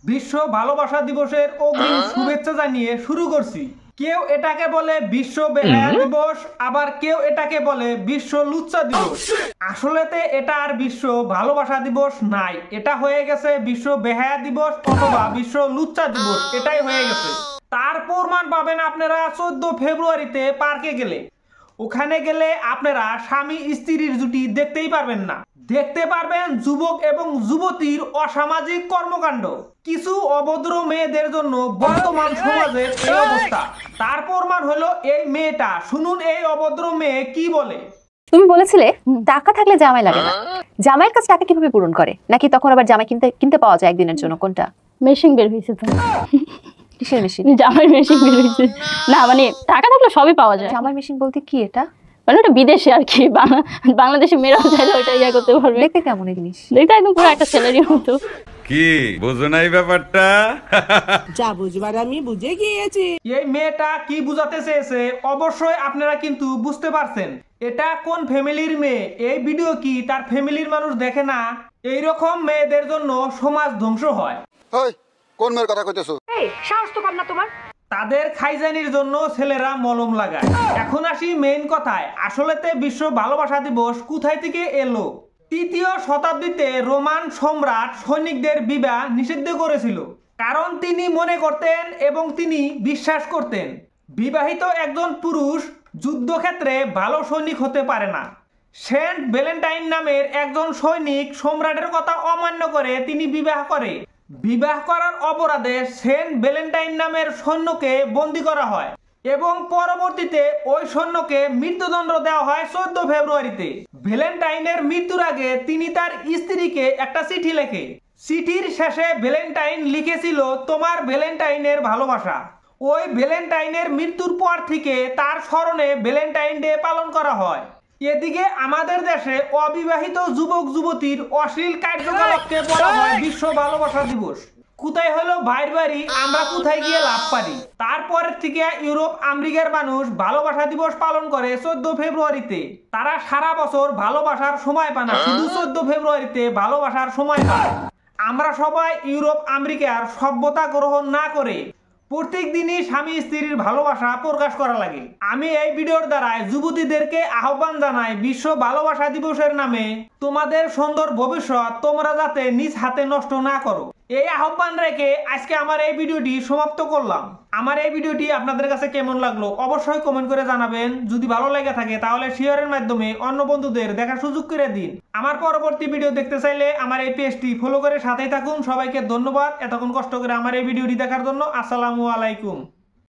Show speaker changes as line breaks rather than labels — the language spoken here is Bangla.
বিশ্ব ভালোবাসা দিবসের অগ্রিম শুভেচ্ছা জানিয়ে শুরু করছি। কেউ এটাকে বলে বিশ্ব বেহায়া দিবস, আবার কেউ এটাকে বলে বিশ্ব লুচ্চা দিবস। আসলেতে এটা আর বিশ্ব ভালোবাসা দিবস নাই, এটা হয়ে গেছে বিশ্ব বেহায়া দিবস অথবা বিশ্ব লুচ্চা দিবস, এটাই হয়ে গেছে। তার প্রমাণ পাবেন আপনারা 14 ফেব্রুয়ারিতে পার্কে গেলে। ওখানে গেলে আপনারা স্বামী স্ত্রীর জুটি দেখতেই পারবেন না, দেখতে পারবেন যুবক এবং যুবতীর অসামাজিক কর্মকাণ্ড। কিছু অভদ্র মেয়েদের জন্য বর্তমান সমাজের এই অবস্থা। তার প্রমাণ হলো এই মেয়েটা। শুনুন এই অভদ্র মেয়ে কি বলে।
তুমি বলেছিলে টাকা থাকলে জামাই লাগে না, জামাইয়ের কাছে টাকা কিভাবে পূরণ করে? নাকি তখন আবার জামাই কিনতে পাওয়া যায় একদিনের জন্য? কোনটা
মেশিন বের হয়েছে তো?
কিসের মেশিন?
জামাই মেশিন বের হয়েছে। না মানে টাকা থাকলে সবই পাওয়া যায়।
জামাই মেশিন বলতে কি এটা?
মানে ওটা বিদেশে আর কি, বাংলাদেশে মেয়েরাও চাইলে ওইটা ইয়া করতে পারবে।
দেখতে কেমন এই জিনিস?
দেখতে একদম পুরো একটা ছেলেরই মতো।
কি বুঝো নাই ব্যাপারটা?
যা বুঝবার আমি বুঝে গিয়েছি।
এই মেয়েটা কি বুঝাতে চেয়েছে অবশ্যই আপনারা কিন্তু বুঝতে পারছেন। এটা কোন ফ্যামিলির মেয়ে? এই ভিডিও কি তার ফ্যামিলির মানুষ দেখে না? এইরকম মেয়েদের জন্য সমাজ ধ্বংস হয়।
কোন মেয়ের কথা কইতেছো?
এই সাহস তো কম না তোমার?
তাদের খাইজানির জন্য ছেলেরা মলম লাগায়। এখন আসি মেইন কথায়। আসলেতে বিশ্ব ভালোবাসা দিবস কোথায় থেকে এলো? 3য় শতাব্দীতে রোমান সম্রাট সৈনিকদের বিবাহ নিষিদ্ধ করেছিল, কারণ তিনি মনে করতেন এবং তিনি বিশ্বাস করতেন বিবাহিত একজন পুরুষ যুদ্ধক্ষেত্রে ভালো সৈনিক হতে পারে না। সেন্ট ভ্যালেন্টাইন নামের একজন সৈনিক সম্রাটের কথা অমান্য করে তিনি বিবাহ করে। বিবাহ করার অপরাধে সেন্ট ভ্যালেন্টাইন নামের সৈন্যকে বন্দী করা হয় এবং পরবর্তীতে ওই সৈন্যকে মৃত্যুদণ্ড দেওয়া হয় 14 ফেব্রুয়ারিতে। ভ্যালেন্টাইনের মৃত্যুর আগে তিনি তার স্ত্রীকে একটা চিঠি লেখে। চিঠির শেষে ভ্যালেন্টাইন লিখেছিল, তোমার ভ্যালেন্টাইনের ভালোবাসা। ওই ভ্যালেন্টাইনের মৃত্যুর পর থেকে তার স্মরণে ভ্যালেন্টাইন ডে পালন করা হয়। এদিকে আমাদের দেশে অবিবাহিত যুবক যুবতীর অশ্লীল কার্যকলাপকে বলা হয় বিশ্ব ভালোবাসা দিবস। কোথায় হলো ভাইয়ের বাড়ি, আমরা কোথায় গিয়ে লাভ পারি। তারপরের থেকে ইউরোপ আমেরিকার মানুষ ভালোবাসা দিবস পালন করে 14 ফেব্রুয়ারিতে। তারা সারা বছর ভালোবাসার সময় পায় না, শুধু 14 ফেব্রুয়ারিতে ভালোবাসার সময় পায়। আমরা সবাই ইউরোপ আমেরিকার সভ্যতা গ্রহণ না করে প্রত্যেক দিনই স্বামী স্ত্রীর ভালোবাসা প্রকাশ করা লাগে। আমি এই ভিডিওর দ্বারাই যুবতীদেরকে আহ্বান জানাই, বিশ্ব ভালোবাসা দিবসের নামে তোমাদের সুন্দর ভবিষ্যৎ তোমরা যাতে নিজ হাতে নষ্ট না করো, এই আহ্বান রেখে আজকে আমার এই ভিডিওটি সমাপ্ত করলাম। আমার এই ভিডিওটি আপনাদের কাছে কেমন লাগলো অবশ্যই কমেন্ট করে জানাবেন। যদি ভালো লেগে থাকে তাহলে শেয়ারের মাধ্যমে অন্য বন্ধুদের দেখার সুযোগ করে দিন। আমার পরবর্তী ভিডিও দেখতে চাইলে আমার এই পেজটি ফলো করে সাথেই থাকুন। সবাইকে ধন্যবাদ এতক্ষণ কষ্ট করে আমার এই ভিডিওটি দেখার জন্য। আসসালামু আলাইকুম।